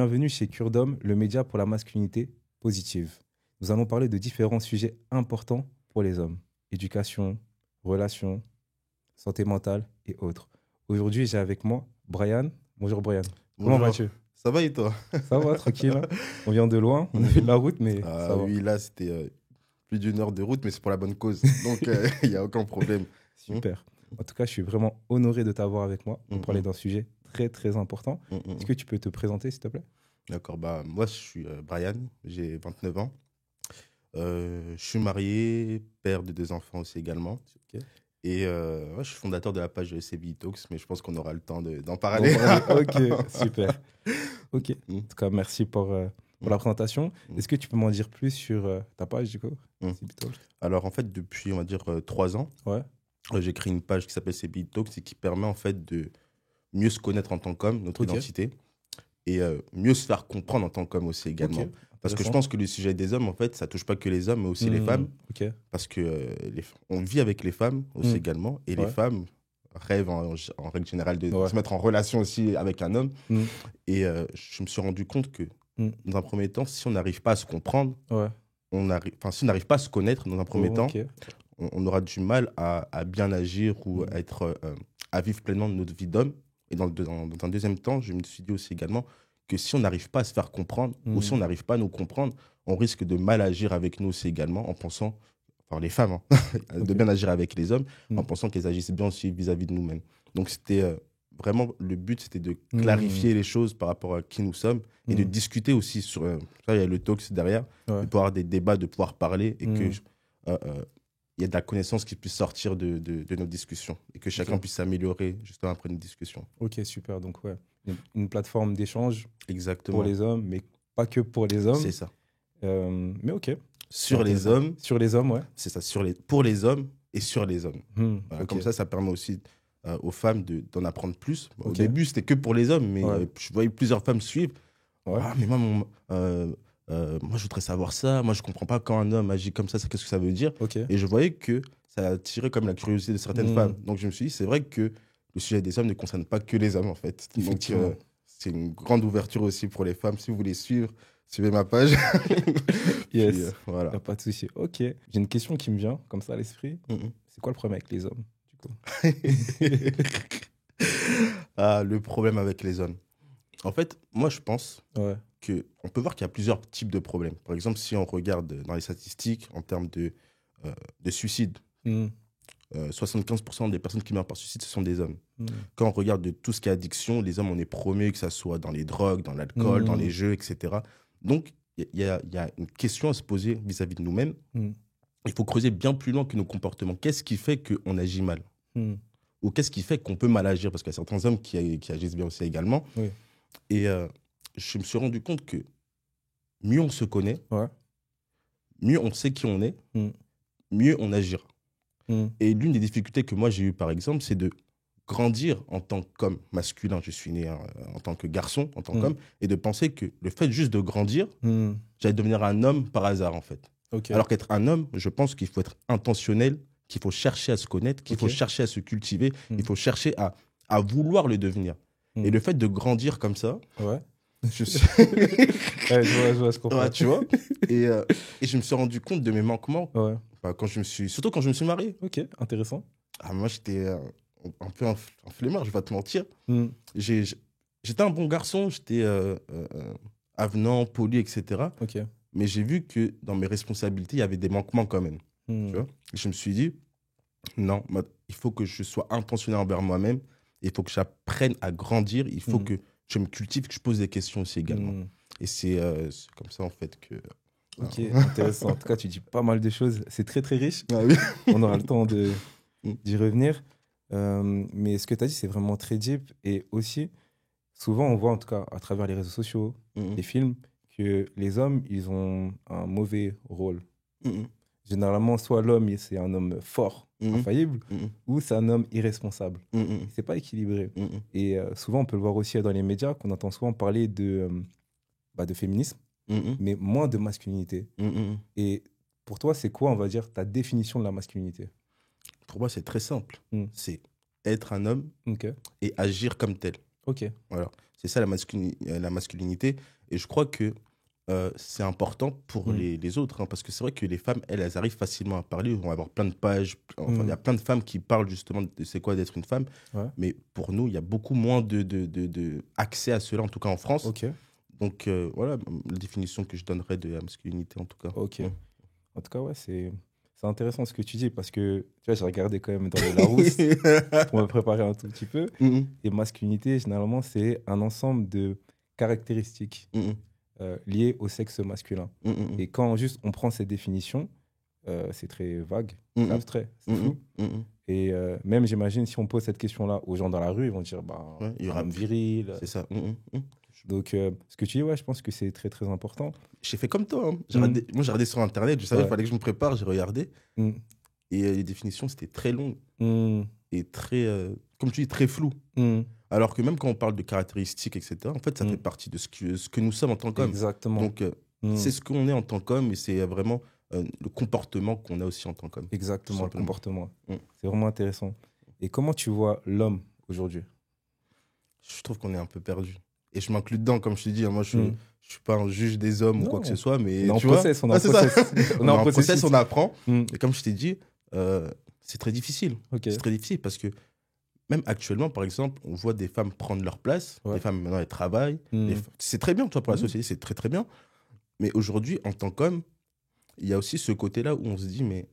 bienvenue chez Cure d'Homme, le média pour la masculinité positive. Nous allons parler de différents sujets importants pour les hommes. Éducation, relations, santé mentale et autres. Aujourd'hui, j'ai avec moi Brian. Bonjour Brian. Comment Bonjour. vas-tu? Ça va et toi? Ça va, tranquille, hein. On vient de loin, on a fait de la route, mais Ah ça va. oui, là, c'était plus d'une heure de route, mais c'est pour la bonne cause. Donc, il n'y a aucun problème. Super. En tout cas, je suis vraiment honoré de t'avoir avec moi pour parler Mhm. d'un sujet très très important. Mhm. Est-ce que tu peux te présenter, s'il te plaît? D'accord, bah, moi, je suis Brian, j'ai 29 ans. Je suis marié, père de 2 enfants aussi également. Ok. Et ouais, je suis fondateur de la page CBI Talks, mais je pense qu'on aura le temps d'en D'en parler. parler. Ok, super. Ok. Mhm. En tout cas, merci pour la présentation. Mhm. Est-ce que tu peux m'en dire plus sur ta page, du coup? Mhm. CB Talk. Alors, en fait, depuis, on va dire, 3 ans, Ouais. j'ai créé une page qui s'appelle CBI Talks et qui permet, en fait, de mieux se connaître en tant qu'homme, notre Ok. identité, et mieux se faire comprendre en tant qu'homme aussi également. Ok. Parce que je Intéressant. pense que le sujet des hommes, en fait, ça touche pas que les hommes, mais aussi les femmes. Ok. Parce que on vit avec les femmes aussi Mm. également. Et les Ouais. femmes rêvent en règle générale de Ouais. se mettre en relation aussi avec un homme. Mm. Et je me suis rendu compte que, Mm. dans un premier temps, si on n'arrive pas à se comprendre, Ouais. si on n'arrive pas à se connaître dans un premier temps, Ok. on aura du mal à bien agir ou Mm. à vivre pleinement notre vie d'homme. Et dans un deuxième temps, je me suis dit aussi également que si on n'arrive pas à se faire comprendre ou si on n'arrive pas à nous comprendre, on risque de mal agir avec nous aussi également en pensant, enfin les femmes, hein, de Ok. bien agir avec les hommes Mm. en pensant qu'elles agissent bien aussi vis-à-vis de nous-mêmes. Donc c'était vraiment, le but c'était de Mm. clarifier les choses par rapport à qui nous sommes et de Mm. discuter aussi sur, ça il y a le talk derrière, Ouais. de pouvoir avoir des débats, de pouvoir parler et que Mm. il y a de la connaissance qui puisse sortir de nos discussions et que chacun Ok. puisse s'améliorer justement après une discussion. Ok, super. Donc, ouais, une plateforme d'échange Exactement. pour les hommes, mais pas que pour les hommes. C'est ça. Mais ok. Sur les Intéressant. hommes, Sur les hommes, ouais. c'est ça. Pour les hommes et sur les hommes. Voilà, Ok. comme ça permet aussi aux femmes d'en apprendre plus. Au Ok. début, c'était que pour les hommes, mais Ouais. je voyais plusieurs femmes suivre. Ouais. Ah, mais moi, moi, je voudrais savoir ça. Moi, je comprends pas quand un homme agit comme ça, qu'est-ce que ça veut dire. Ok. Et je voyais que ça attirait comme la curiosité de certaines Mm. femmes. Donc, je me suis dit, c'est vrai que le sujet des hommes ne concerne pas que les hommes, en fait. Donc, Effectivement. c'est une grande ouverture aussi pour les femmes. Si vous voulez suivre, suivez ma page. Yes. Puis, voilà. Y a pas de souci. Ok. J'ai une question qui me vient comme ça à l'esprit. Mhm. C'est quoi le problème avec les hommes, du coup? Ah, le problème avec les hommes. En fait, moi, je pense Ouais. qu'on peut voir qu'il y a plusieurs types de problèmes. Par exemple, si on regarde dans les statistiques en termes de suicide, Mm. 75% des personnes qui meurent par suicide, ce sont des hommes. Mm. Quand on regarde de tout ce qui est addiction, les hommes, on est premiers, que ce soit dans les drogues, dans l'alcool, dans les jeux, etc. Donc, il y a une question à se poser vis-à-vis de nous-mêmes. Mm. Il faut creuser bien plus loin que nos comportements. Qu'est-ce qui fait qu'on agit mal? Mm. Ou qu'est-ce qui fait qu'on peut mal agir? Parce qu'il y a certains hommes qui agissent bien aussi également. Oui. Et je me suis rendu compte que mieux on se connaît, Ouais. mieux on sait qui on est, Mm. mieux on agira. Mm. Et l'une des difficultés que moi j'ai eues, par exemple, c'est de grandir en tant qu'homme masculin. Je suis né en tant que garçon, en tant qu'homme, et de penser que le fait juste de grandir, Mm. j'allais devenir un homme par hasard, en fait. Ok. Alors qu'être un homme, je pense qu'il faut être intentionnel, qu'il faut chercher à se connaître, qu'il faut Ok. chercher à se cultiver, Mm. il faut chercher à vouloir le devenir. Mm. Et le fait de grandir comme ça, Ouais. je suis... Ouais, je vois, je comprends. Ouais, tu vois. Et je me suis rendu compte de mes manquements Ouais. surtout quand je me suis marié. Ok, intéressant. Ah, moi, j'étais un peu un flemmard, je vais pas te mentir. Mm. J'étais un bon garçon, j'étais avenant, poli, etc. Ok. Mais j'ai vu que dans mes responsabilités, il y avait des manquements quand même. Mm. Tu vois. Et je me suis dit, non, il faut que je sois intentionnel envers moi-même. Il faut que j'apprenne à grandir. Il faut que je me cultive, que je pose des questions aussi également. Mm. Et c'est comme ça, en fait, que... Ok, intéressant. En tout cas, tu dis pas mal de choses. C'est très, très riche. Ah oui. On aura le temps d'y revenir. Mais ce que tu as dit, c'est vraiment très deep. Et aussi, souvent, on voit, en tout cas, à travers les réseaux sociaux, Mhm. les films, que les hommes, ils ont un mauvais rôle. Mhm. Généralement, soit l'homme, c'est un homme fort, Mhm. infaillible, Mhm. ou c'est un homme irresponsable. Mhm. C'est pas équilibré. Mhm. Et souvent, on peut le voir aussi dans les médias, qu'on entend souvent parler de féminisme, Mhm. mais moins de masculinité. Mhm. Et pour toi, c'est quoi, on va dire, ta définition de la masculinité? Pour moi, c'est très simple. Mm. C'est être un homme Ok. et agir comme tel. Ok. Voilà. C'est ça la masculinité. Et je crois que c'est important pour Mm. les autres, hein, parce que c'est vrai que les femmes, elles arrivent facilement à parler. Ils vont avoir plein de pages. Enfin, il y a plein de femmes qui parlent justement de c'est quoi d'être une femme. Ouais. Mais pour nous, il y a beaucoup moins de accès à cela, en tout cas en France. Ok. Donc voilà la définition que je donnerais de la masculinité, en tout cas. Ok. Mm. En tout cas, ouais, c'est intéressant ce que tu dis parce que tu vois, j'ai regardé quand même dans le Larousse pour me préparer un tout petit peu. Mhm, Et masculinité, généralement, c'est un ensemble de caractéristiques mhm, liées au sexe masculin. mhm, Et quand juste on prend cette définition, c'est très vague, c'est mhm, abstrait, c'est mhm, flou. mhm. Et même, j'imagine, si on pose cette question-là aux gens dans la rue, ils vont dire bah, Ouais, il y un aura homme plus. viril. C'est ça. Mhm, mhm. Donc, ce que tu dis, ouais, je pense que c'est très, très important. J'ai fait comme toi, hein. Mm. Moi, j'ai regardé sur Internet. Je savais qu'il Ouais. fallait que je me prépare. J'ai regardé. Mm. Et les définitions, c'était très long Mm. et très, comme tu dis, très flou. Mm. Alors que même quand on parle de caractéristiques, etc., en fait, ça Mm. fait partie de ce que nous sommes en tant qu'hommes. Exactement. Donc, Mm. c'est ce qu'on est en tant qu'homme et c'est vraiment le comportement qu'on a aussi en tant qu'homme. Exactement, Tout le simplement. comportement. Mm. C'est vraiment intéressant. Et comment tu vois l'homme aujourd'hui? Je trouve qu'on est un peu perdu. Et je m'inclus dedans, comme je te dis, hein. Moi, je Mm. suis pas un juge des hommes ou quoi que ce Non, soit, mais on est en tu vois, process, on est en c'est ça. process. On est en process, on apprend. Mm. Et comme je t'ai dit, c'est très difficile. Ok. C'est très difficile parce que même actuellement, par exemple, on voit des femmes prendre leur place. Ouais. Les femmes, maintenant, elles travaillent. Mm. C'est très bien, toi, pour la Mm. société, c'est très, très bien. Mais aujourd'hui, en tant qu'homme, il y a aussi ce côté-là où on se dit, mais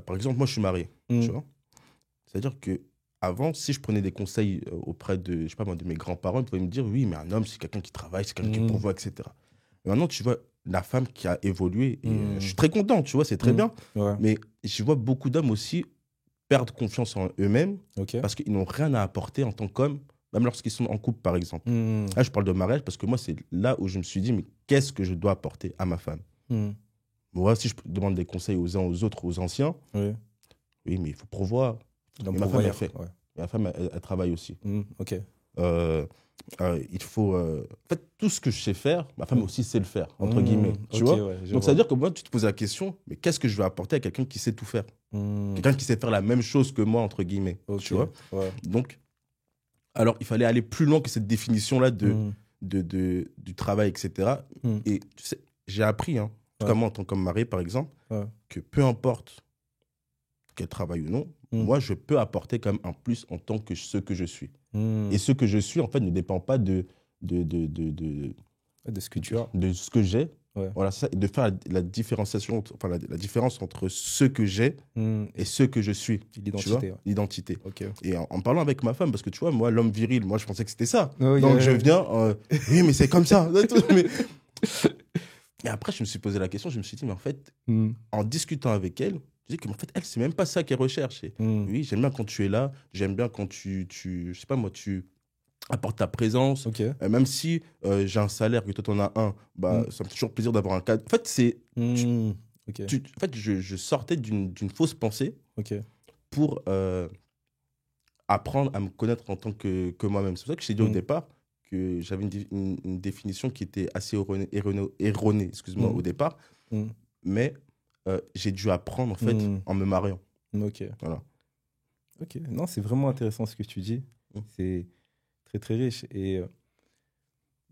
par exemple, moi, je suis marié, Mm. tu vois. C'est-à-dire que avant, si je prenais des conseils auprès de, je sais pas moi, de mes grands-parents, ils pouvaient me dire, oui, mais un homme, c'est quelqu'un qui travaille, c'est quelqu'un qui Mm. pourvoit, etc. Mais maintenant, tu vois, la femme qui a évolué, et Mm. je suis très content, tu vois, c'est très Mm. bien. Ouais. Mais je vois beaucoup d'hommes aussi perdre confiance en eux-mêmes Ok. parce qu'ils n'ont rien à apporter en tant qu'hommes, même lorsqu'ils sont en couple, par exemple. Mm. Là, je parle de mariage parce que moi, c'est là où je me suis dit, mais qu'est-ce que je dois apporter à ma femme? Mm. Moi, si je demande des conseils aux uns, aux autres, aux anciens, Oui. oui, mais il faut pourvoir. L'homme Et ma femme, elle pourvoyeur. fait. Ouais. Ma femme, elle travaille aussi. Mm. Ok. Il faut. En fait, tout ce que je sais faire, ma femme aussi sait le faire, entre Mm. guillemets. Tu Ok, vois? ouais, je Donc, ça vois. veut dire que moi, tu te poses la question, mais qu'est-ce que je vais apporter à quelqu'un qui sait tout faire? Mm. Quelqu'un qui sait faire la même chose que moi, entre guillemets. Ok. Tu vois? Ouais. Donc, alors, il fallait aller plus loin que cette définition-là Mm. du travail, etc. Mm. Et tu sais, j'ai appris, hein, en tout cas Ouais. moi, en tant qu'homme marié, par exemple, Ouais. que peu importe qu'elle travaille ou non, Mm. moi, je peux apporter quand même un plus en tant que ce que je suis. Mm. Et ce que je suis, en fait, ne dépend pas de De ce que tu as. de ce que j'ai. Ouais. Voilà, c'est ça. Et de faire la différenciation, enfin, la différence entre ce que j'ai Mm. et ce que je suis. Tu vois? L'identité. Ouais. L'identité. Ok. Et en parlant avec ma femme, parce que tu vois, moi, l'homme viril, moi, je pensais que c'était ça. Oh, Donc, yeah. je viens, oui, mais c'est comme ça. Mais- Et après, je me suis posé la question, je me suis dit, mais en fait, Mm. en discutant avec elle, je dis que en fait, elle, c'est même pas ça qu'elle recherche. Et Mm. oui, j'aime bien quand tu es là, j'aime bien quand je sais pas moi, tu apportes ta présence. Ok. Même si j'ai un salaire que toi, t'en as un, bah, ça me fait toujours plaisir d'avoir un cadre. En fait, Mm. Ok. en fait je sortais d'une fausse pensée Ok. pour apprendre à me connaître en tant que moi-même. C'est pour ça que je t'ai dit au Mm. départ que j'avais une définition qui était assez erronée, excuse-moi, Mm. au départ. Mm. Mais j'ai dû apprendre, en fait, Mm. en me mariant. Ok. Voilà. Ok. Non, c'est vraiment intéressant ce que tu dis. Mm. C'est très, très riche. Et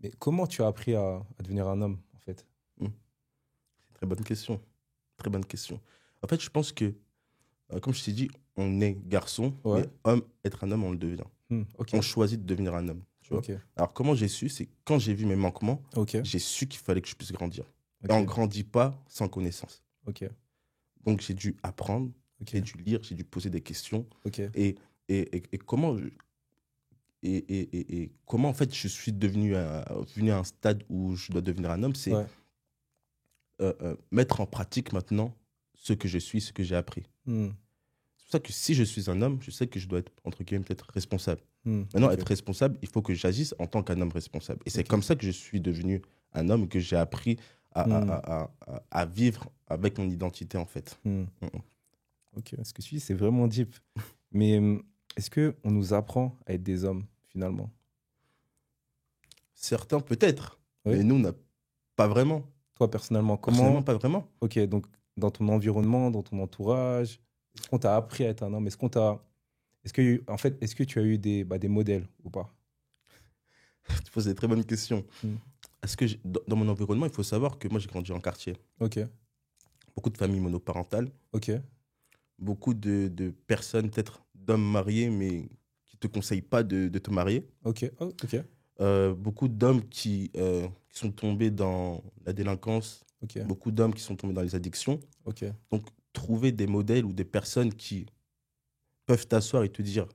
mais comment tu as appris à devenir un homme, en fait? Très bonne question. Très bonne question. En fait, je pense que, comme je t'ai dit, on est garçon, Ouais. mais être un homme, on le devient. Mm. Ok. On choisit de devenir un homme. Tu vois. Ok. Alors, comment j'ai su? C'est quand j'ai vu mes manquements, Ok. j'ai su qu'il fallait que je puisse grandir. Ok. Et on ne grandit pas sans connaissance. Ok. Donc, j'ai dû apprendre, Ok. j'ai dû lire, j'ai dû poser des questions. Ok. Et comment, et comment, en fait, je suis venu à un stade où je dois devenir un homme, c'est Ouais. mettre en pratique maintenant ce que je suis, ce que j'ai appris. Mm. C'est pour ça que si je suis un homme, je sais que je dois être, entre guillemets, peut-être responsable. Mm. Maintenant, Ok. être responsable, il faut que j'agisse en tant qu'un homme responsable. Et c'est Ok. comme ça que je suis devenu un homme, que j'ai appris à vivre avec mon identité, en fait. Mm. Mm. Ok. Ce que tu dis, c'est vraiment deep. Mais est-ce qu'on nous apprend à être des hommes, finalement? Certains, peut-être, Oui. mais nous, on n'a pas vraiment. Toi, personnellement, Personnellement, comment... pas vraiment. Ok, donc dans ton environnement, dans ton entourage, est-ce qu'on t'a appris à être un homme? Est-ce Est-ce que tu as eu des modèles ou pas? Tu poses des très bonnes questions. Mm. Est-ce que dans mon environnement, il faut savoir que moi, j'ai grandi en quartier. Ok, Beaucoup de familles monoparentales, ok, beaucoup de personnes, peut-être d'hommes mariés, mais qui ne te conseillent pas de te marier. ok, oh, ok, Beaucoup d'hommes qui sont tombés dans la délinquance, ok, beaucoup d'hommes qui sont tombés dans les addictions. ok. Donc, trouver des modèles ou des personnes qui peuvent t'asseoir et te dire,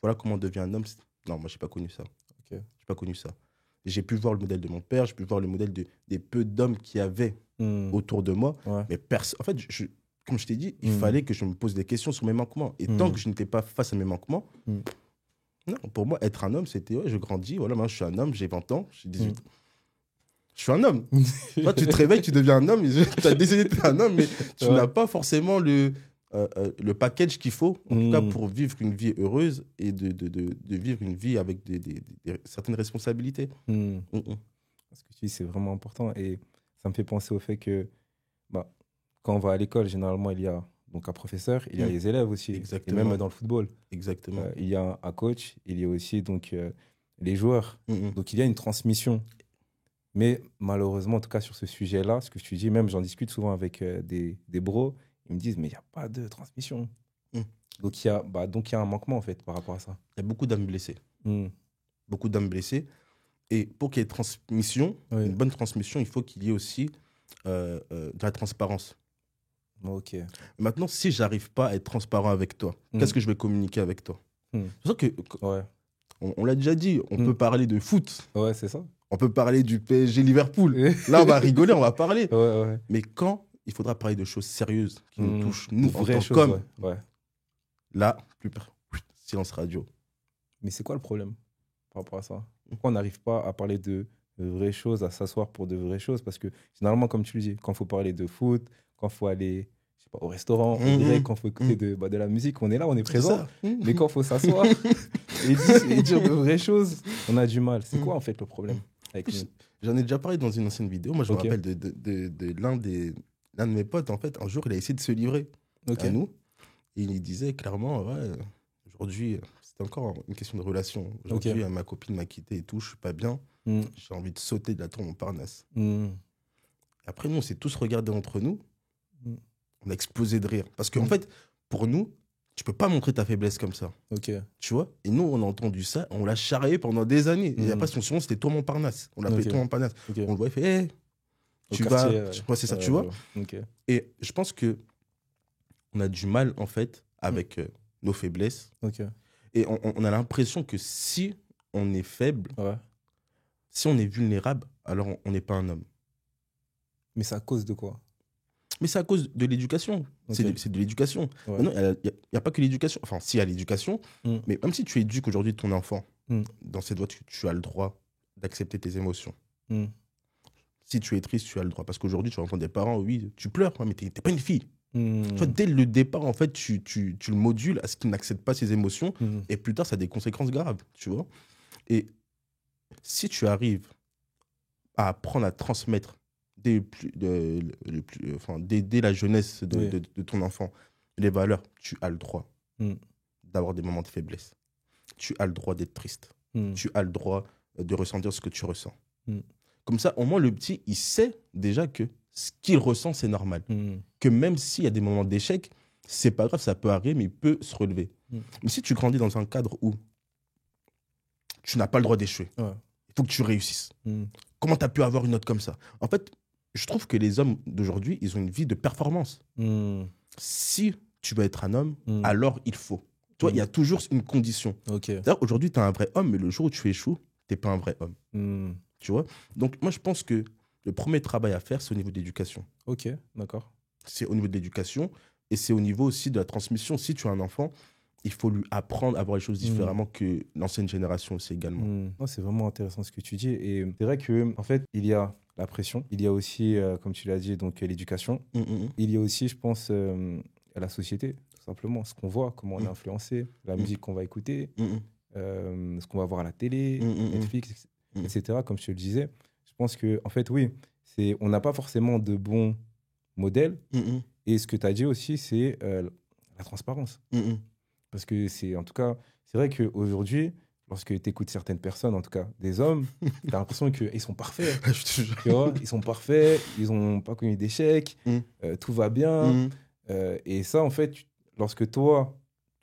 voilà comment on devient un homme. Non, moi, je n'ai pas connu ça. Ok. J'ai pas connu ça. J'ai pu voir le modèle de mon père, j'ai pu voir le modèle des peu d'hommes qu'il y avait Mm. autour de moi. Ouais. Mais en fait, comme je t'ai dit, il Mm. fallait que je me pose des questions sur mes manquements. Et tant que je n'étais pas face à mes manquements, Mm. non, pour moi, être un homme, c'était, ouais, je grandis, voilà, moi, je suis un homme, j'ai 20 ans, j'ai 18 ans. Je suis un homme. Toi, tu te réveilles, tu deviens un homme, tu as décidé d'être un homme, mais tu Ouais. n'as pas forcément le package qu'il faut, en tout cas, Mm. pour vivre une vie heureuse et de vivre une vie avec certaines responsabilités. Mm. Mm, mm. Ce que tu dis, c'est vraiment important. Et ça me fait penser au fait que bah, quand on va à l'école, généralement, il y a donc un professeur, il y a Mm. les élèves aussi. Exactement. Et même dans le football, Exactement. il y a un coach, il y a aussi donc, les joueurs. Mm, mm. Donc, il y a une transmission. Mais malheureusement, en tout cas, sur ce sujet-là, ce que tu dis, même j'en discute souvent avec des bros, ils me disent, mais il n'y a pas de transmission. Mm. Donc, il y a un manquement, en fait, par rapport à ça. Il y a beaucoup d'hommes blessés. Mm. Beaucoup d'hommes blessés. Et pour qu'il y ait transmission, Oui. une bonne transmission, il faut qu'il y ait aussi de la transparence. Ok. Maintenant, si j'arrive pas à être transparent avec toi, Mm. qu'est-ce que je vais communiquer avec toi? Mm. C'est pour ça que, Ouais, on l'a déjà dit, on peut parler de foot, ouais, c'est ça. on peut parler du PSG Liverpool. Ouais, Là, on va rigoler, on va parler. ouais. Mais quand il faudra parler de choses sérieuses qui Mm. nous touchent, nous, en Vraies tant choses, qu'hommes, ouais. là, silence radio. Mais c'est quoi le problème par rapport à ça? Pourquoi on n'arrive pas à parler de vraies choses, à s'asseoir pour de vraies choses? Parce que généralement, comme tu le dis, quand il faut parler de foot, quand il faut aller, je sais pas, au restaurant, on dirait quand il faut écouter de la musique, on est là, on est présent. Ça. Mais quand il faut s'asseoir et dire de vraies choses, on a du mal. C'est quoi en fait le problème avec nous? J'en ai déjà parlé dans une ancienne vidéo. Moi, je me Ok. rappelle de l'un de mes potes, en fait, un jour, il a essayé de se livrer Ok. à nous. Et il disait clairement, ouais, aujourd'hui, c'était encore une question de relation. Aujourd'hui, ma copine m'a quitté et tout, je suis pas bien. Mm. J'ai envie de sauter de la tour Montparnasse. Mm. Après, nous, on s'est tous regardés entre nous. Mm. On a explosé de rire. Parce qu'en fait, pour nous, tu peux pas montrer ta faiblesse comme ça. Ok. Tu vois? Et nous, on a entendu ça, on l'a charrié pendant des années. Et après, son surnom, c'était Tour Montparnasse. On l'appelait Ok. Tour Montparnasse. Ok. On le voyait, il fait, hey, Au tu quartier, vas. Ouais, c'est ça, tu vois? Ok. Et je pense que on a du mal, en fait, avec nos faiblesses. Ok. Et on a l'impression que si on est faible, Ouais. si on est vulnérable, alors on n'est pas un homme. Mais c'est à cause de quoi? Mais c'est à cause de l'éducation. Ok. C'est de l'éducation. Ouais. Non, il n'y a pas que l'éducation. Enfin, si, il y a l'éducation. Mm. Mais même si tu éduques aujourd'hui ton enfant, Mm. dans cette voie, tu as le droit d'accepter tes émotions. Mm. Si tu es triste, tu as le droit. Parce qu'aujourd'hui, tu entends des parents, oui, tu pleures, mais tu n'es pas une fille. Mm. Tu vois, dès le départ, en fait, tu le modules à ce qu'il n'accepte pas ses émotions. Mm. Et plus tard, ça a des conséquences graves, tu vois. Et si tu arrives à apprendre à transmettre dès la jeunesse Oui. de ton enfant les valeurs, tu as le droit Mm. d'avoir des moments de faiblesse. Tu as le droit d'être triste. Mm. Tu as le droit de ressentir ce que tu ressens. Mm. Comme ça, au moins, le petit, il sait déjà que ce qu'il ressent, c'est normal. Mm. Que même s'il y a des moments d'échec, c'est pas grave, ça peut arriver, mais il peut se relever. Mm. Mais si tu grandis dans un cadre où tu n'as pas le droit d'échouer, Ouais. il faut que tu réussisses. Mm. Comment tu as pu avoir une note comme ça? En fait, je trouve que les hommes d'aujourd'hui, ils ont une vie de performance. Mm. Si tu veux être un homme, Mm. alors il faut. Tu vois, il y a toujours une condition. Ok. D'ailleurs, aujourd'hui, tu es un vrai homme, mais le jour où tu échoues, tu n'es pas un vrai homme. Mm. Tu vois? Donc, moi, je pense que le premier travail à faire, c'est au niveau de l'éducation. Ok, d'accord. C'est au niveau de l'éducation et c'est au niveau aussi de la transmission. Si tu as un enfant, il faut lui apprendre à voir les choses différemment que l'ancienne génération aussi également. Mm. Non, c'est vraiment intéressant ce que tu dis. Et c'est vrai que en fait, il y a la pression, il y a aussi, comme tu l'as dit, donc l'éducation. Il y a aussi, je pense, la société, tout simplement. Ce qu'on voit, comment on est influencé, la musique qu'on va écouter, ce qu'on va voir à la télé, Netflix, etc. Comme je te le disais, je pense que, en fait, oui, on n'a pas forcément de bons modèles. Et ce que tu as dit aussi, c'est la transparence. Parce que en tout cas, c'est vrai qu'aujourd'hui, lorsque tu écoutes certaines personnes, en tout cas des hommes, tu as l'impression qu'ils sont parfaits. Je te jure. Tu vois, ils sont parfaits, ils n'ont pas connu d'échecs, tout va bien. Mhm. Et ça, en fait, lorsque toi,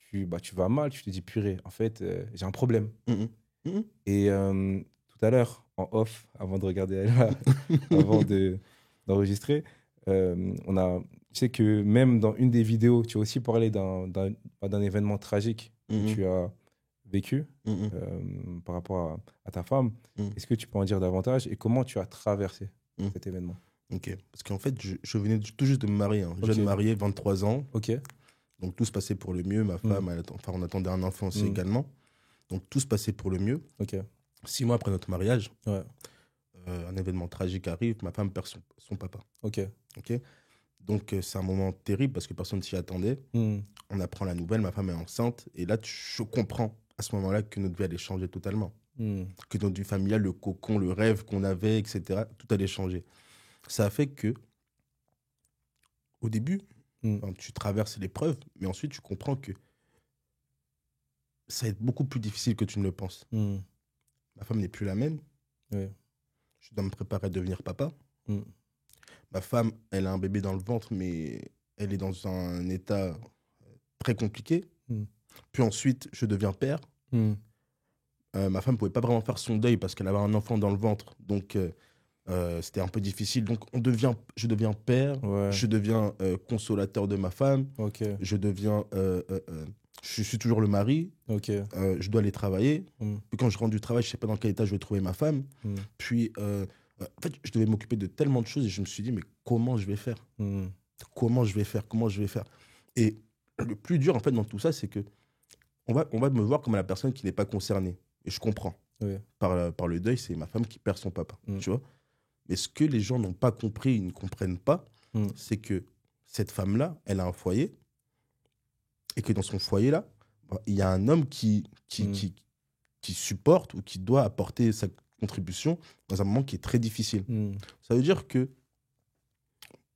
tu vas mal, tu te dis, purée, en fait, j'ai un problème. Mhm. Mhm. Et tout à l'heure, en off, avant de regarder là, avant d'enregistrer, je sais que même dans une des vidéos, tu as aussi parlé d'un événement tragique que Mhm. tu as vécu Mhm. par rapport à ta femme. Mhm. Est-ce que tu peux en dire davantage et comment tu as traversé Mhm. cet événement? Ok. Parce qu'en fait, je venais tout juste de me marier. Hein. Ok. Jeune marié, 23 ans. Ok. Donc tout se passait pour le mieux. Ma femme, enfin, on attendait un enfant aussi Mhm. également. Donc tout se passait pour le mieux. Ok. 6 mois après notre mariage, Ouais. un événement tragique arrive. Ma femme perd son papa. Ok. Ok. Donc c'est un moment terrible parce que personne ne s'y attendait. Mhm. On apprend la nouvelle, ma femme est enceinte. Et là, je comprends à ce moment-là que notre vie allait changer totalement. Mhm. Que notre vie familiale, le cocon, le rêve qu'on avait, etc., tout allait changer. Ça a fait que, au début, Mhm. enfin, tu traverses l'épreuve, mais ensuite tu comprends que ça va être beaucoup plus difficile que tu ne le penses. Mhm. Ma femme n'est plus la même. Ouais. Je dois me préparer à devenir papa. Mhm. Ma femme, elle a un bébé dans le ventre, mais elle est dans un état très compliqué. Mhm. Puis ensuite, je deviens père. Mhm. Ma femme ne pouvait pas vraiment faire son deuil parce qu'elle avait un enfant dans le ventre. Donc, c'était un peu difficile. Donc, je deviens père, Ouais. je deviens consolateur de ma femme, Ok. je deviens... je suis toujours le mari, Ok. je dois aller travailler. Mhm. Puis quand je rentre du travail, je ne sais pas dans quel état je vais trouver ma femme. Mhm. Puis, en fait, je devais m'occuper de tellement de choses et je me suis dit, mais comment je vais faire? Mhm. Comment je vais faire? Comment je vais faire? Et le plus dur, en fait, dans tout ça, c'est que on va me voir comme la personne qui n'est pas concernée. Et je comprends. Ouais. Par le deuil, c'est ma femme qui perd son papa, Mm. tu vois. Mais ce que les gens n'ont pas compris, ils ne comprennent pas, Mm. c'est que cette femme-là, elle a un foyer, et que dans son foyer-là, bah, il y a un homme qui supporte ou qui doit apporter sa contribution dans un moment qui est très difficile. Mm. Ça veut dire que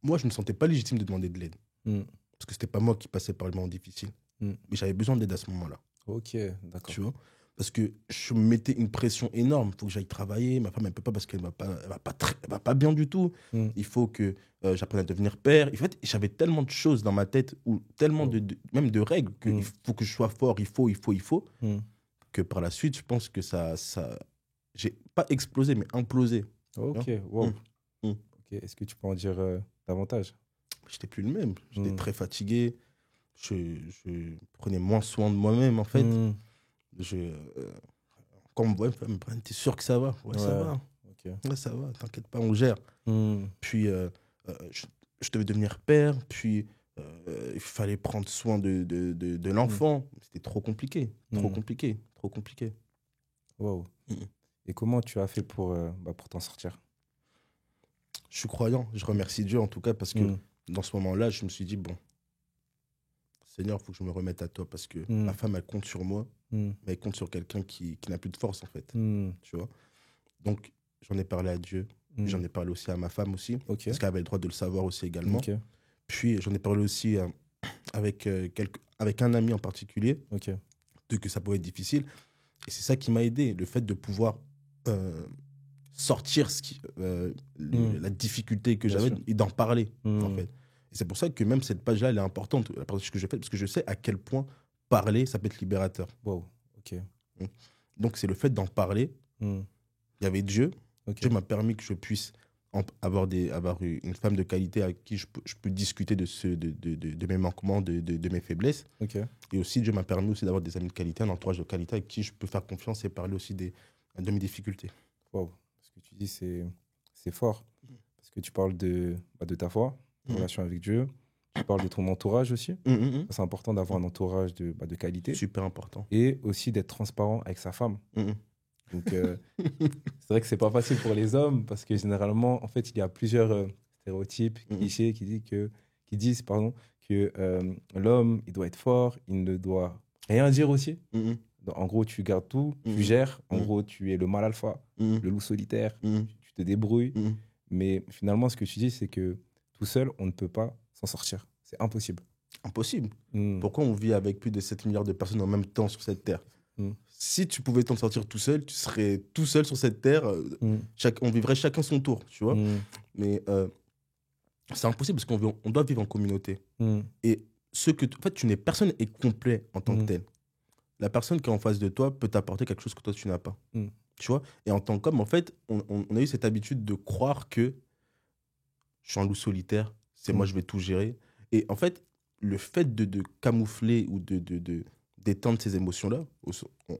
moi, je ne me sentais pas légitime de demander de l'aide, Mm. parce que c'était pas moi qui passais par le moment difficile. Mm. Mais j'avais besoin d'aide à ce moment-là, Ok, d'accord. tu vois. Parce que je me mettais une pression énorme. Il faut que j'aille travailler. Ma femme, elle peut pas parce qu'elle elle va pas bien du tout. Mm. Il faut que j'apprenne à devenir père. En fait, j'avais tellement de choses dans ma tête, ou tellement même de règles, qu'il faut que je sois fort, il faut, Mm. que par la suite, je pense que j'ai pas explosé, mais implosé. Ok, Tu wow. Mm. Ok, est-ce que tu peux en dire davantage? J'étais plus le même. J'étais Mm. très fatigué. Je prenais moins soin de moi-même, en fait. Mm. Quand on me voit, t'es sûr que ça va? Ouais, ça Ouais, va. ok. Ouais, ça va, t'inquiète pas, on gère. Mm. Puis, je devais devenir père, puis il fallait prendre soin de l'enfant. C'était trop compliqué, trop Mm. compliqué, trop compliqué. Wow. Mm. Et comment tu as fait pour t'en sortir? Je suis croyant, je remercie Dieu en tout cas, parce que Mm. dans ce moment-là, je me suis dit, bon, Seigneur, il faut que je me remette à toi, parce que Mm. ma femme, elle compte sur moi, Mm. mais elle compte sur quelqu'un qui n'a plus de force, en fait. Mm. Tu vois? Donc, j'en ai parlé à Dieu, Mm. j'en ai parlé aussi à ma femme aussi, Ok. parce qu'elle avait le droit de le savoir aussi également. Ok. Puis j'en ai parlé aussi avec, avec un ami en particulier, Ok. de que ça pouvait être difficile. Et c'est ça qui m'a aidé, le fait de pouvoir sortir la difficulté que Bien j'avais sûr. et d'en parler, en Mm. fait. Et c'est pour ça que même cette page-là, elle est importante, la partie que je fais, parce que je sais à quel point parler, ça peut être libérateur. Wow. Ok. Donc c'est le fait d'en parler. Mm. Il y avait Dieu. Ok. Dieu m'a permis que je puisse avoir une femme de qualité avec qui je peux discuter de mes manquements, de mes faiblesses. Ok. Et aussi, Dieu m'a permis aussi d'avoir des amis de qualité, un entourage de qualité avec qui je peux faire confiance et parler aussi de mes difficultés. Wow. Ce que tu dis, c'est fort. Parce que tu parles de ta foi, ta relation avec Dieu. Tu parles de ton entourage aussi. C'est important d'avoir un entourage de qualité. Super important. Et aussi d'être transparent avec sa femme. Mhm. Donc, c'est vrai que c'est pas facile pour les hommes parce que généralement, en fait, il y a plusieurs stéréotypes, clichés qui disent que l'homme, il doit être fort, il ne doit rien dire aussi. Mhm. Donc, en gros, tu gardes tout, Mhm. tu gères. En Mhm. gros, tu es le mâle alpha, Mhm. le loup solitaire, Mhm. tu te débrouilles. Mhm. Mais finalement, ce que tu dis, c'est que tout seul, on ne peut pas s'en sortir. C'est impossible. Impossible. Mm. Pourquoi on vit avec plus de 7 milliards de personnes en même temps sur cette terre? Mm. Si tu pouvais t'en sortir tout seul, tu serais tout seul sur cette terre. Mm. On vivrait chacun son tour, tu vois. Mm. Mais c'est impossible parce on doit vivre en communauté. Mm. Et en fait, personne est complet en tant que Mm. tel. La personne qui est en face de toi peut t'apporter quelque chose que toi, tu n'as pas. Mm. Tu vois? Et en tant qu'homme, en fait, on a eu cette habitude de croire que je suis un loup solitaire, c'est moi, je vais tout gérer. Et en fait, le fait de camoufler ou d'étendre ces émotions-là,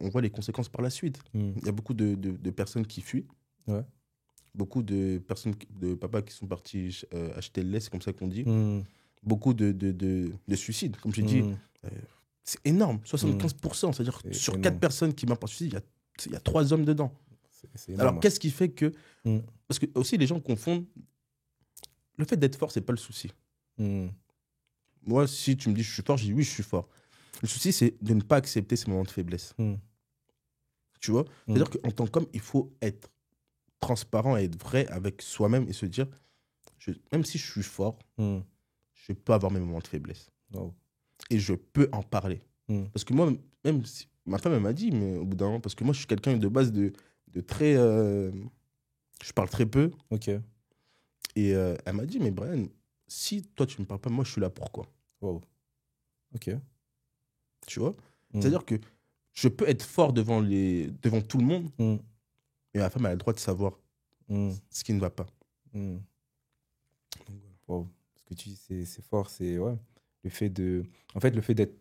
on voit les conséquences par la suite. Mm. Il y a beaucoup de personnes qui fuient. Ouais. Beaucoup de personnes, de papas qui sont partis acheter le lait, c'est comme ça qu'on dit. Mm. Beaucoup de suicides, comme je dis. Mm. C'est énorme, 75%. C'est-à-dire C'est sur énorme. 4 personnes qui meurent par suicide, il y a 3 hommes dedans. C'est énorme. Alors, qu'est-ce qui fait que... Mm. Parce que aussi, les gens confondent... Le fait d'être fort, c'est pas le souci. Mm. Moi, si tu me dis je suis fort, je dis oui, je suis fort. Le souci, c'est de ne pas accepter ces moments de faiblesse. Mm. Tu vois? Mm. C'est-à-dire qu'en tant qu'homme, il faut être transparent et être vrai avec soi-même et se dire, même si je suis fort, Mm. je peux avoir mes moments de faiblesse. Oh. Et je peux en parler. Mm. Parce que moi, même si, ma femme, elle m'a dit, mais au bout d'un moment, parce que moi, je suis quelqu'un de base de très... je parle très peu. Ok. Et elle m'a dit, mais Brian, si toi, tu ne me parles pas, moi, je suis là pour quoi? Wow. Ok. Tu vois? Mm. C'est-à-dire que je peux être fort devant tout le monde, Mm. mais ma femme a le droit de savoir Mm. ce qui ne va pas. Mm. Wow. Ce que tu dis, c'est fort. C'est ouais. Le fait de. En fait, le fait d'être.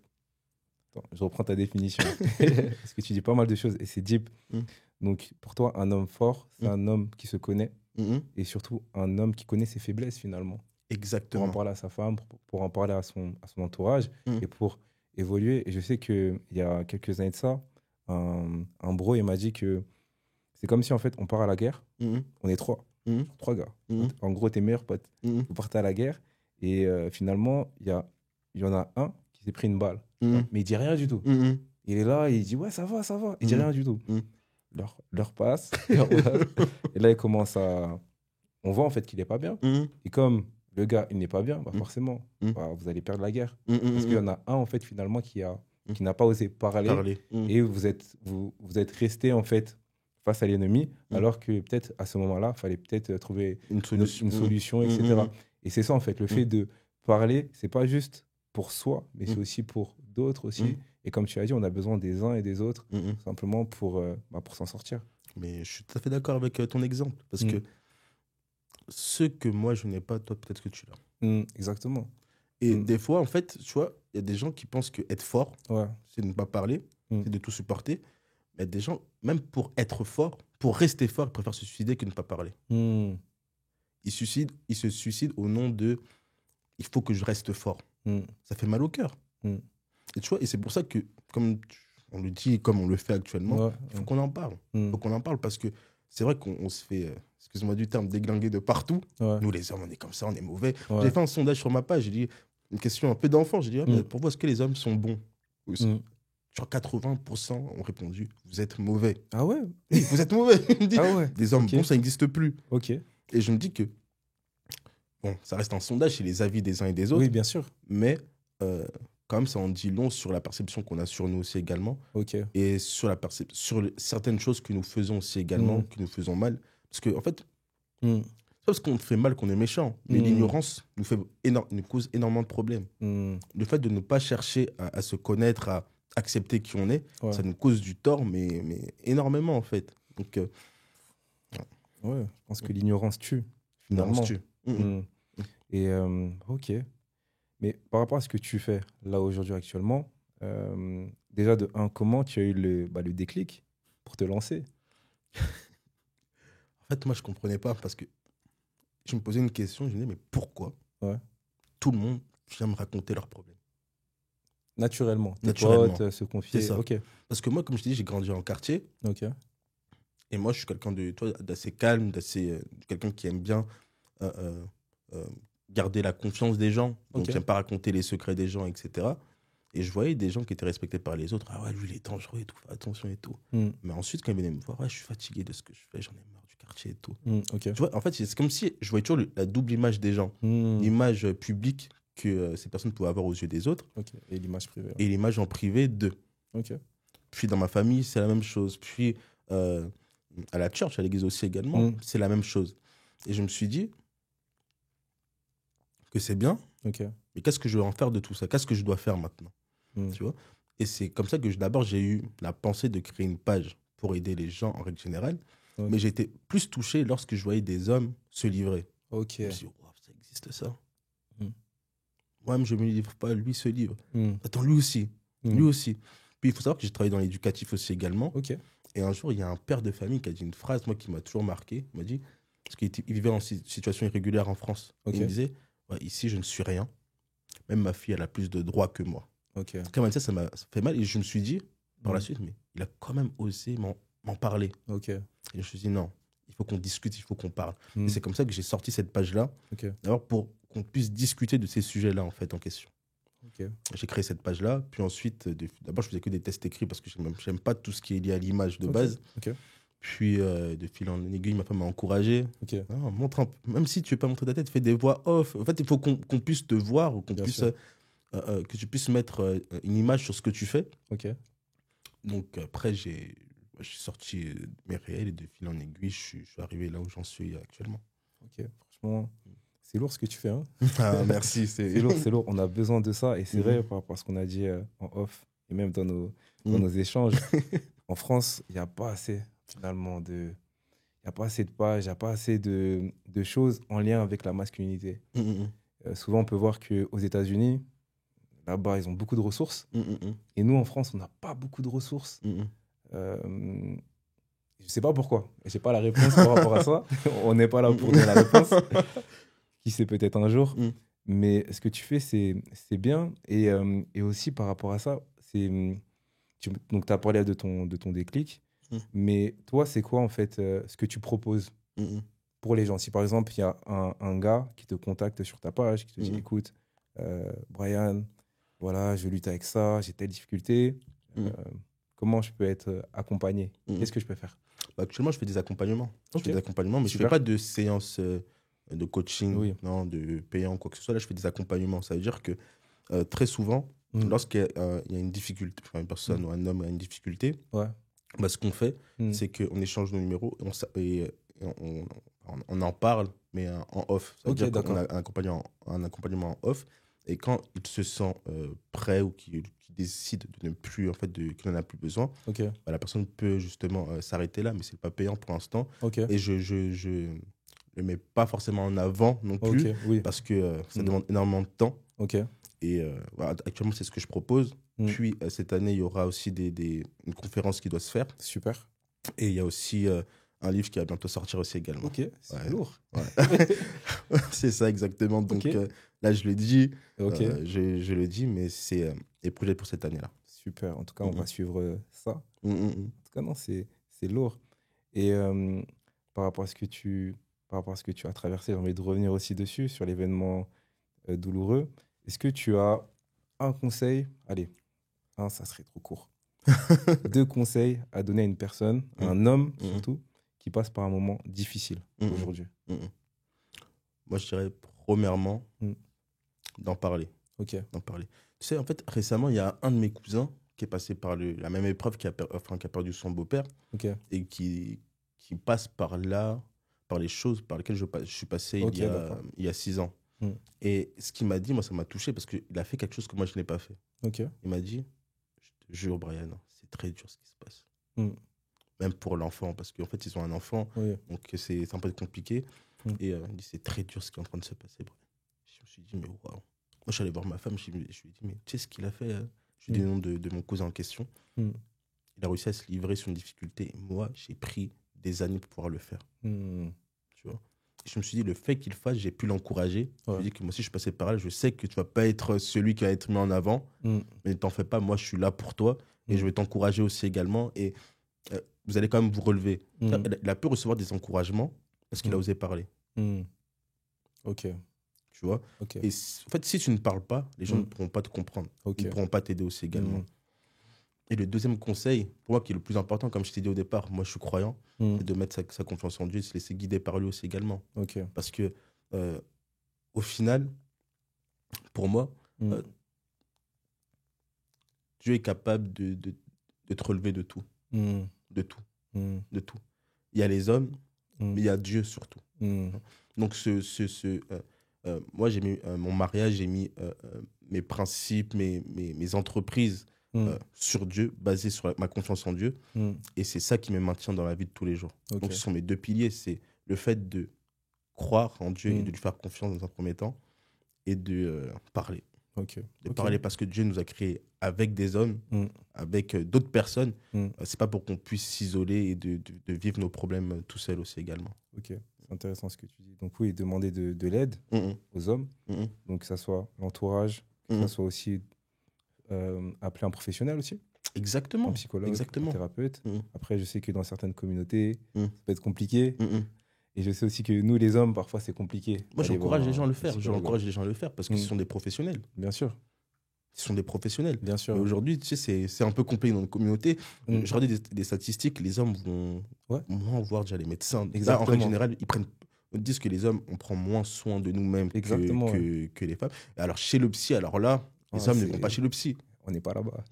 Attends, je reprends ta définition. Parce que tu dis pas mal de choses et c'est deep. Mm. Donc, pour toi, un homme fort, c'est un homme qui se connaît Mhm. et surtout un homme qui connaît ses faiblesses finalement. Pour Exactement. en parler à sa femme, pour en parler à son entourage Mm. et pour évoluer. Et je sais qu'il y a quelques années de ça, un bro, il m'a dit que c'est comme si en fait on part à la guerre, Mhm. on est trois, Mhm. trois gars. Mhm. En gros, tes meilleurs potes. Mhm. Vous partez à la guerre et finalement, il y en a un qui s'est pris une balle. Mhm. Mais il dit rien du tout. Mhm. Il est là, il dit ouais, ça va, ça va. Il dit rien du tout. Mhm. Leur passe. Et là, il commence à. On voit en fait qu'il n'est pas bien. Mhm. Et comme le gars, il n'est pas bien, bah Mm. forcément, Mm. bah, vous allez perdre la guerre. Mhm. Parce qu'il y en a un, en fait, finalement, qui n'a pas osé parler. Mhm. Et vous êtes resté, en fait, face à l'ennemi, Mm. alors que peut-être, à ce moment-là, il fallait peut-être trouver Une solution. une solution, Mm. etc. Mm. Et c'est ça, en fait, le fait de parler, c'est pas juste pour soi, mais c'est Mm. aussi pour d'autres aussi. Mm. Et comme tu as dit, on a besoin des uns et des autres, Mhm. simplement pour s'en sortir. Mais je suis tout à fait d'accord avec ton exemple. Parce Mm. que ce que moi, je n'ai pas, toi, peut-être que tu l'as. Exactement. Et Mm. des fois, en fait, tu vois, il y a des gens qui pensent que être fort, Ouais. c'est de ne pas parler, Mm. c'est de tout supporter. Mais des gens, même pour être fort, pour rester fort, ils préfèrent se suicider que de ne pas parler. Mm. Ils se suicident au nom de il faut que je reste fort. Mm. Ça fait mal au cœur. Mm. Et tu vois, et c'est pour ça que, on le dit, comme on le fait actuellement, Ouais. il faut qu'on en parle. Mm. Il faut qu'on en parle parce que c'est vrai qu'on se fait, excuse-moi du terme, déglinguer de partout. Ouais. Nous, les hommes, on est comme ça, on est mauvais. Ouais. J'ai fait un sondage sur ma page, j'ai dit une question un peu d'enfant. J'ai dit, ah, mais Mm. pour vous, est-ce que les hommes sont bons? Mm. Sur 80% ont répondu, vous êtes mauvais. Ah ouais? Oui, vous êtes mauvais. Il me dit, Ah ouais. des hommes Ok. bons, ça n'existe plus. Ok. Et je me dis que, bon, ça reste un sondage, c'est les avis des uns et des autres, Oui, bien sûr. mais quand même, ça en dit long sur la perception qu'on a sur nous aussi également, Ok. et sur certaines choses que nous faisons aussi également, Mm. que nous faisons mal. Parce que, en fait, Mm. c'est pas parce qu'on fait mal qu'on est méchant, mais Mm. l'ignorance nous cause énormément de problèmes. Mm. Le fait de ne pas chercher à se connaître, à accepter qui on est, Ouais. ça nous cause du tort, mais énormément en fait. Donc, Ouais, je pense que l'ignorance tue, l'ignorance finalement. tue. Mhm. Mm. Et ok. Mais par rapport à ce que tu fais là aujourd'hui actuellement, déjà de un, comment tu as eu le déclic pour te lancer? En fait, moi, je comprenais pas parce que je me posais une question, je me disais, mais pourquoi Ouais. tout le monde vient me raconter leurs problèmes? Naturellement. Tes Naturellement. potes se confier. C'est ça. Ok. Parce que moi, comme je te dis, j'ai grandi en quartier Ok. et moi, je suis quelqu'un d'assez calme, quelqu'un qui aime bien garder la confiance des gens. Donc, Ok. j'aime pas raconter les secrets des gens, etc. Et je voyais des gens qui étaient respectés par les autres. Ah ouais, lui, il est dangereux et tout, fais attention et tout. Mm. Mais ensuite, quand ils venaient me voir, ouais, je suis fatigué de ce que je fais, j'en ai marre du quartier et tout. Mm. Ok. Tu vois, en fait, c'est comme si je voyais toujours la double image des gens. Mm. L'image publique que ces personnes pouvaient avoir aux yeux des autres. Ok. Et l'image privée. Et l'image en privé d'eux. Ok. Puis dans ma famille, c'est la même chose. Puis à la church, à l'église aussi également, c'est la même chose. Et je me suis dit que c'est bien, Ok. mais qu'est-ce que je vais en faire de tout ça? Qu'est-ce que je dois faire maintenant? Tu vois? Et c'est comme ça que d'abord, j'ai eu la pensée de créer une page pour aider les gens en règle générale. Ok. Mais j'ai été plus touché lorsque je voyais des hommes se livrer. Ok. Je me suis dit, wow, ça existe ça. Mm. Moi-même, je ne me livre pas, lui se livre. Mm. Attends, lui aussi. Mm. Lui aussi. Puis il faut savoir que j'ai travaillé dans l'éducatif aussi également. Ok. Et un jour, il y a un père de famille qui a dit une phrase, moi, qui m'a toujours marqué. Il m'a dit, parce qu'il vivait en situation irrégulière en France. Ok. Il me disait, ouais, ici, je ne suis rien. Même ma fille, elle a plus de droits que moi. Ok. Quand même, ça m'a fait mal. Et je me suis dit, par la suite, mais il a quand même osé m'en parler. Ok. Et je me suis dit, non, il faut qu'on discute, il faut qu'on parle. Mm. Et c'est comme ça que j'ai sorti cette page-là. Ok. D'abord, pour qu'on puisse discuter de ces sujets-là, en fait, en question. Ok. J'ai créé cette page-là. Puis ensuite, d'abord, je faisais que des tests écrits parce que j'aime pas tout ce qui est lié à l'image de Ok. base. Ok. Puis, de fil en aiguille, ma femme m'a encouragé. Ok. Ah, même si tu veux pas montrer ta tête, fais des voix off. En fait, il faut qu'on puisse te voir, ou qu'on Bien puisse, sûr. que tu puisses mettre une image sur ce que tu fais. Ok. Donc après, j'ai sorti mes réels et de fil en aiguille, je suis arrivé là où j'en suis actuellement. Ok. Franchement, c'est lourd ce que tu fais. Hein. Ah, merci. C'est lourd, c'est lourd. On a besoin de ça. Et c'est Mhm. vrai, par rapport à ce qu'on a dit en off, et même dans nos échanges. En France, il n'y a pas assez, finalement, il n'y a pas assez de pages, il n'y a pas assez de choses en lien avec la masculinité. Souvent, on peut voir qu'aux États-Unis, là-bas, ils ont beaucoup de ressources. Et nous, en France, on n'a pas beaucoup de ressources. Je ne sais pas pourquoi. Je n'ai pas la réponse par rapport à ça. On n'est pas là pour donner la réponse. Qui sait peut-être un jour. Mais ce que tu fais, c'est bien. Et aussi, par rapport à ça, donc, tu as parlé de ton déclic. Mais toi, c'est quoi, en fait, ce que tu proposes pour les gens? Si, par exemple, il y a un gars qui te contacte sur ta page, qui te dit, écoute, Brian, voilà, je lutte avec ça, j'ai telle difficulté. Comment je peux être accompagné? Qu'est-ce que je peux faire? Bah, actuellement, je fais des accompagnements. Je Ok. fais des accompagnements, mais je ne Super. fais pas de séances de coaching, Oui. non, de payant, quoi que ce soit. Là, je fais des accompagnements. Ça veut dire que très souvent, lorsqu'il y a une difficulté, enfin, une personne ou un homme a une difficulté, Ouais. bah, ce qu'on fait, c'est qu'on échange nos numéros et on en parle, mais en off. Ça veut Ok, dire qu'on d'accord. a un accompagnement en off. Et quand il se sent prêt ou qu'il décide de ne plus, en fait, qu'il n'en a plus besoin, Ok. bah, la personne peut justement s'arrêter là, mais c'est pas payant pour l'instant. Ok. Et je le mets pas forcément en avant non plus, Ok. Oui. parce que ça demande énormément de temps. Ok. Et voilà, actuellement, c'est ce que je propose. Mm. Puis cette année, il y aura aussi une conférence qui doit se faire. Super. Et il y a aussi un livre qui va bientôt sortir aussi également. Ok. C'est Ouais. lourd. Ouais. C'est ça exactement. Donc Ok. là, je le dis, Ok. je le dis, mais c'est les projets pour cette année-là. Super. En tout cas, on va suivre ça. Mm, mm, mm. En tout cas, non, c'est lourd. Et par rapport à ce que tu as traversé, j'ai envie de revenir aussi dessus, sur l'événement douloureux. Est-ce que tu as un conseil? Allez, ça serait trop court. 2 conseils à donner à une personne, à un homme surtout, qui passe par un moment difficile aujourd'hui. Moi, je dirais premièrement d'en parler. Ok. D'en parler. Tu sais, en fait, récemment, il y a un de mes cousins qui est passé par la même épreuve, qui a perdu son beau-père, Ok. et qui passe par là, par les choses par lesquelles je suis passé Ok, il y a 6 ans. Et ce qu'il m'a dit, moi, ça m'a touché parce qu'il a fait quelque chose que moi, je n'ai pas fait. Ok. Il m'a dit, je te jure, Brian, c'est très dur ce qui se passe. Mm. Même pour l'enfant, parce qu'en fait, ils ont un enfant, Oui. donc c'est un peu compliqué. Et il dit, c'est très dur ce qui est en train de se passer, Brian. Je me suis dit, mais waouh. Moi, je suis allé voir ma femme, je lui ai dit, mais tu sais ce qu'il a fait? Je lui ai dit le nom de mon cousin en question. Il a réussi à se livrer sur une difficulté. Moi, j'ai pris des années pour pouvoir le faire. Tu vois? Et je me suis dit, le fait qu'il fasse, j'ai pu l'encourager. Je lui ai dit que moi aussi, je suis passé par là. Je sais que tu vas pas être celui qui va être mis en avant, mais ne t'en fais pas. Moi, je suis là pour toi et je vais t'encourager aussi également. Et vous allez quand même vous relever. Il a pu recevoir des encouragements parce qu'il a osé parler. Ok. Tu vois? Ok. Et en fait, si tu ne parles pas, les gens ne pourront pas te comprendre. Ils ne pourront pas t'aider aussi également. Et le deuxième conseil, pour moi, qui est le plus important, comme je t'ai dit au départ, moi, je suis croyant, c'est de mettre sa confiance en Dieu et se laisser guider par lui aussi également. Ok. Parce que, au final, Pour moi, Mm. Dieu est capable de te relever de tout. Mm. De tout. Mm. De tout. Il y a les hommes, Mm. mais il y a Dieu surtout. Mm. Donc, moi, j'ai mis mon mariage, j'ai mis mes principes, mes entreprises Mm. sur Dieu, basées sur ma confiance en Dieu. Mm. Et c'est ça qui me maintient dans la vie de tous les jours. Ok. Donc, ce sont mes deux piliers. C'est le fait de croire en Dieu et de lui faire confiance dans un premier temps et de parler. Ok. De Ok. parler parce que Dieu nous a créés avec des hommes, Mm. avec d'autres personnes. Mm. C'est pas pour qu'on puisse s'isoler et de vivre nos problèmes tout seul aussi également. Ok, c'est intéressant ce que tu dis. Donc oui, demander de l'aide Mhm, aux hommes, mhm, donc que ça soit l'entourage, que mhm. ça soit aussi appeler un professionnel aussi, un Exactement. psychologue, Exactement. un thérapeute. Mhm, Après, je sais que dans certaines communautés, mhm, ça peut être compliqué. mhm. Et je sais aussi que nous, les hommes, parfois, c'est compliqué. Moi, d'aller j'encourage voir les gens à le un faire. psychologue. J'encourage les gens à le faire parce que ce Mhm. sont des professionnels. Bien sûr, Ce sont des professionnels. bien sûr. Mais aujourd'hui, tu sais, c'est un peu compliqué dans nos communautés. Mhm. Je regardais des statistiques, les hommes vont Ouais. moins voir déjà les médecins. Là, en Exactement. règle générale, ils disent que les hommes, on prend moins soin de nous-mêmes Exactement, que les femmes. Alors, chez le psy, alors là, les Ah, hommes ne c'est- vont pas chez le psy. On n'est pas là-bas.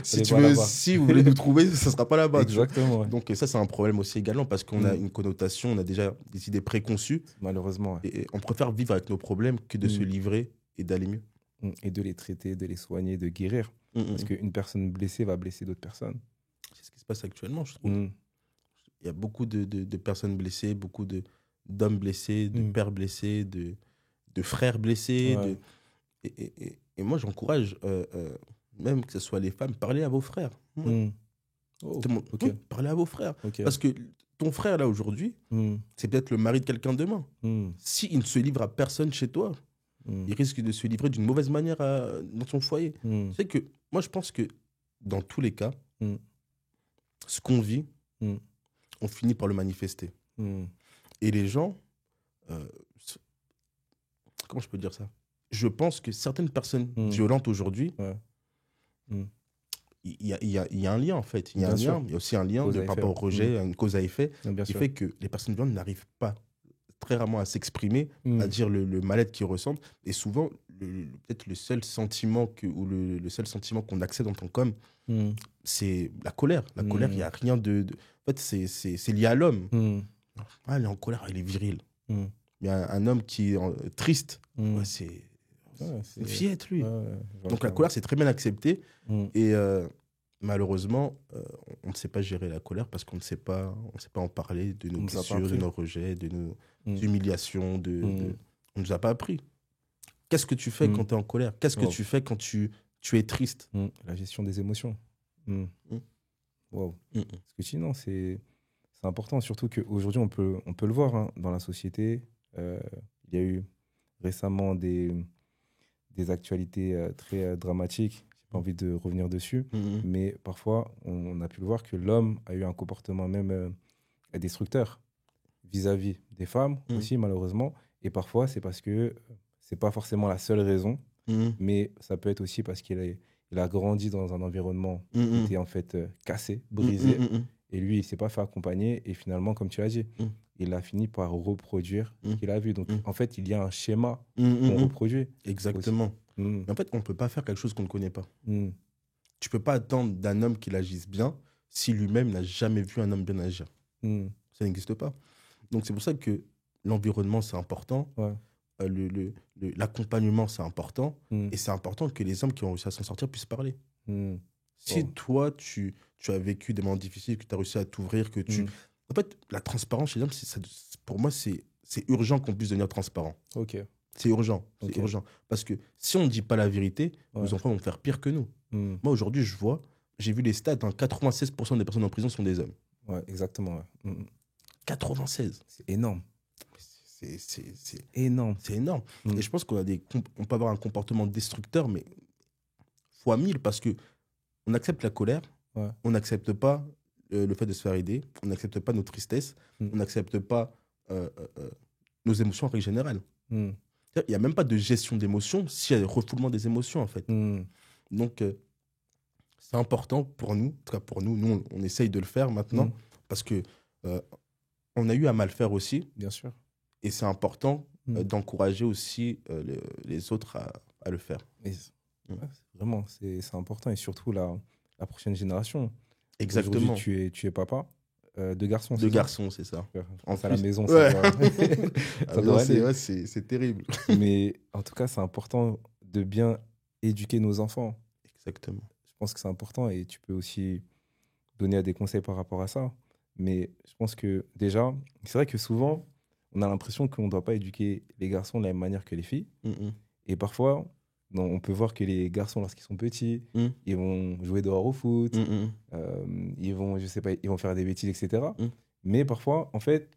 Si est tu pas veux, là-bas. si vous voulez nous trouver, ça sera pas là-bas. tu vois. Exactement, ouais. Donc ça, c'est un problème aussi également parce qu'on a Mm. une connotation, on a déjà des idées préconçues Malheureusement, ouais. et on préfère vivre avec nos problèmes que de Mm. se livrer et d'aller mieux. Et de les traiter, de les soigner, de guérir. Parce qu'une personne blessée va blesser d'autres personnes. C'est ce qui se passe actuellement, je trouve. Mm. Il y a beaucoup de personnes blessées, beaucoup d'hommes blessés, de Mm. pères blessés, de frères blessés. Ouais. Et moi, j'encourage, même que ce soit les femmes, parlez à vos frères. Ouais. Mm. Oh, Tout le monde- ok. oui, parlez à vos frères. Ok. Parce que ton frère, là, aujourd'hui, Mm. c'est peut-être le mari de quelqu'un demain. Mm. S'il ne se livre à personne chez toi, Mm. il risque de se livrer d'une mauvaise manière dans son foyer. Mm. C'est que moi, je pense que dans tous les cas, Mm. ce qu'on vit, Mm. on finit par le manifester. Mm. Et les gens, euh, s- comment je peux dire ça? Je pense que certaines personnes Mm. violentes aujourd'hui, Ouais. Mm. il y a un lien en fait. Il y a Bien un sûr. lien. Il y a aussi un lien Cause à par effet, rapport au rejet, une cause à effet, Non, bien qui sûr. fait que les personnes violentes n'arrivent pas très rarement à s'exprimer, Mm. à dire le mal-être qu'ils ressentent. Et souvent, peut-être le seul sentiment ou le seul sentiment qu'on accède en tant qu'homme, Mm. c'est la colère. La colère, il n'y a rien En fait, c'est lié à l'homme. Mm. Ah, il est en colère, il est viril. Mm. Mais un homme qui est triste, Mm. ouais, c'est Ouais, une fillette, lui. Ouais, ouais, je vois Donc la ça. colère, c'est très bien accepté. Mm. Et malheureusement, on ne sait pas gérer la colère parce qu'on ne sait pas en parler de nos On nous a pas blessures, de appris. nos rejets, de nos Mm. humiliations. Mm. On ne nous a pas appris. Qu'est-ce que tu fais Mm. quand tu es en colère? Qu'est-ce que Wow. tu fais quand tu es triste? Mm. La gestion des émotions. Mm. Mm. Wow. Mm, mm. Ce que tu dis, non, c'est important. Surtout qu'aujourd'hui, on peut le voir hein, dans la société. Il y a eu récemment des actualités très dramatiques. J'ai pas envie de revenir dessus. Mm, Mais parfois, on a pu le voir que l'homme a eu un comportement même destructeur vis-à-vis des femmes Mm. aussi, malheureusement. Et parfois, c'est parce que c'est pas forcément la seule raison, mm, mais ça peut être aussi parce il a grandi dans un environnement mm, qui mm. était en fait cassé, Mm, brisé. mm, mm, Et lui, il s'est pas fait accompagner. Et finalement, comme tu l'as dit, Mm. il a fini par reproduire ce Mm. qu'il a vu. Donc, Mm. en fait, il y a un schéma mm, mm, qu'on mm. reproduit. Exactement. Mm. Mais en fait, on ne peut pas faire quelque chose qu'on ne connaît pas. Mm. Tu peux pas attendre d'un homme qu'il agisse bien si lui-même n'a jamais vu un homme bien agir. Mm. Ça n'existe pas. Donc c'est pour ça que l'environnement, c'est important. Ouais. L'accompagnement, c'est important. Mm. Et c'est important que les hommes qui ont réussi à s'en sortir puissent parler. Mm. Si Oh. toi, tu as vécu des moments difficiles, que tu as réussi à t'ouvrir, que tu... Mm. En fait, la transparence chez les hommes, pour moi, c'est urgent qu'on puisse devenir transparent. Ok. C'est urgent. Ok. C'est urgent. Parce que si on ne dit pas la vérité, Ouais. nos enfants vont faire pire que nous. Mm. Moi, aujourd'hui, j'ai vu les stats, hein, 96% des personnes en prison sont des hommes. Ouais, exactement. Ouais. Mm. 96. C'est énorme. C'est Énorme. énorme. Mm. Et je pense qu'on peut avoir un comportement destructeur, mais fois 1000, parce que on accepte la colère, Ouais. on n'accepte pas le fait de se faire aider, on n'accepte pas nos tristesses, Mm. on n'accepte pas nos émotions en règle générale. Mm. Il n'y a même pas de gestion d'émotions s'il y a le refoulement des émotions, en fait. Mm. Donc, c'est important pour nous, en tout cas pour nous, on essaye de le faire maintenant, Mm. parce que on a eu à mal faire aussi, Bien sûr. et c'est important d'encourager aussi les autres à le faire. Et Mm. ouais, vraiment, c'est important. Et surtout la prochaine génération. Exactement. Aujourd'hui, tu es papa de garçons, Deux c'est ça? garçons, c'est ça. Super. Je En pense à la plus, maison, ça ouais. doit, Ah, ça mais non, doit aller. ouais, c'est terrible. Mais en tout cas, c'est important de bien éduquer nos enfants. Exactement. Je pense que c'est important et tu peux aussi donner des conseils par rapport à ça. Mais je pense que déjà, c'est vrai que souvent, on a l'impression qu'on ne doit pas éduquer les garçons de la même manière que les filles. Mm, Et parfois, on peut voir que les garçons, lorsqu'ils sont petits, mm, ils vont jouer dehors au foot, mm, mm, ils vont, je sais pas, ils vont faire des bêtises, etc. mm. Mais parfois, en fait,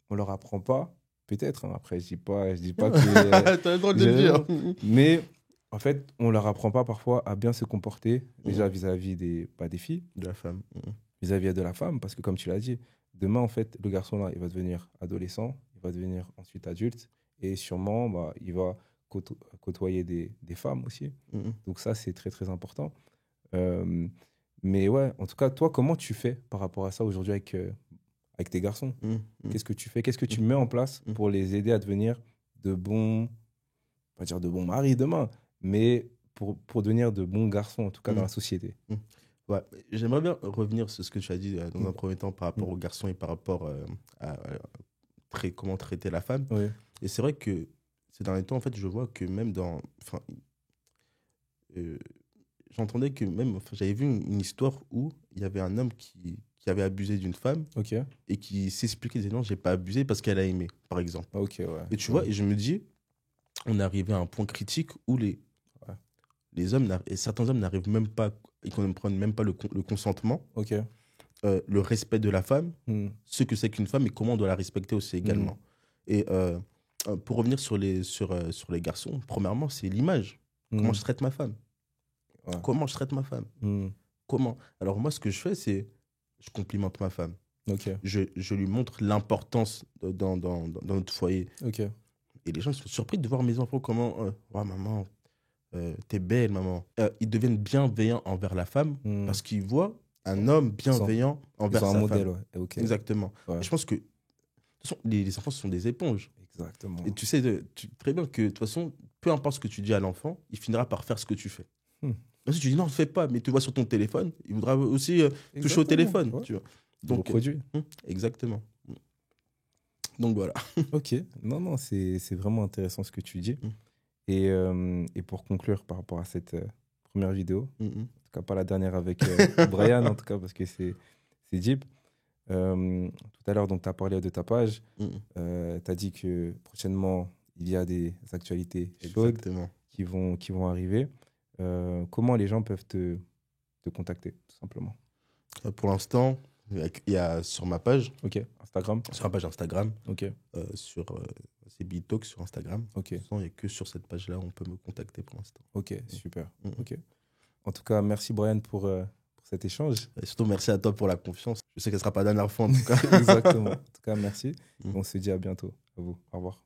on leur apprend pas, peut-être, hein, après, je dis pas que... T'as le droit de le dire. Mais en fait, on leur apprend pas parfois à bien se comporter, déjà Mm. vis-à-vis pas des filles, De la femme. vis-à-vis de la femme, parce que comme tu l'as dit, demain, en fait, le garçon, là, il va devenir adolescent, il va devenir ensuite adulte, et sûrement, bah, il va côtoyer des femmes aussi. Mm. Donc ça, c'est très, très important. Euh, mais ouais, en tout cas, toi, comment tu fais par rapport à ça aujourd'hui avec tes garçons? Mm. Mm. Qu'est-ce que tu fais? Qu'est-ce que tu mets en place Mm. pour les aider à devenir de bons, pas dire de bons maris demain, mais pour devenir de bons garçons, en tout cas dans la société? Ouais, j'aimerais bien revenir sur ce que tu as dit dans un Mm. premier temps par rapport aux garçons et par rapport à comment traiter la femme. Oui. Et c'est vrai que ces derniers temps, en fait, je vois que même dans... Enfin, j'entendais que même... Enfin, j'avais vu une histoire où il y avait un homme qui avait abusé d'une femme Ok. et qui s'expliquait, disait non, j'ai pas abusé parce qu'elle a aimé, par exemple. Ok, ouais. Et tu vois, et je me dis, on est arrivé à un point critique où les hommes, et certains hommes n'arrivent même pas, ils ne comprennent même pas le consentement, Ok. le respect de la femme, Mm. ce que c'est qu'une femme et comment on doit la respecter aussi également. Et pour revenir sur les garçons, premièrement, c'est l'image. Comment Mm. je traite ma femme? Ouais. Comment je traite ma femme? Mm. Comment? Alors moi, ce que je fais, c'est je complimente ma femme. Ok. Je lui montre l'importance dans notre foyer. Ok. Et les gens sont surpris de voir mes enfants comment oh, maman, t'es belle, maman. Ils deviennent bienveillants envers la femme Mm. parce qu'ils voient un homme bienveillant Ils envers ont un sa modèle, femme. ouais. Ok. Exactement. Ouais. Et je pense que de toute façon, les enfants, ce sont des éponges. Exactement. Et tu sais très bien que de toute façon, peu importe ce que tu dis à l'enfant, il finira par faire ce que tu fais. Si tu dis non, ne le fais pas, mais tu vois sur ton téléphone, il voudra aussi toucher au téléphone. Ouais. Tu vois. Donc, reproduit. Exactement. Donc voilà. Ok. Non, c'est vraiment intéressant ce que tu dis. Et pour conclure par rapport à cette première vidéo, en tout cas pas la dernière avec Brian, en tout cas parce que c'est deep. Tout à l'heure, donc, tu as parlé de ta page. Tu as dit que prochainement, il y a des actualités chaudes qui vont arriver. Comment les gens peuvent te contacter, tout simplement? Pour l'instant, il y a sur ma page. Ok, Instagram. Sur ma page Instagram. Ok. C'est BeTalk sur Instagram. Ok. Il n'y a que sur cette page-là on peut me contacter pour l'instant. Ok, super. Ok. En tout cas, merci Brian pour cet échange. Et surtout, merci à toi pour la confiance. Je sais qu'elle ne sera pas la dernière fois en tout cas. Exactement. En tout cas, merci. On se dit à bientôt. À vous. Au revoir.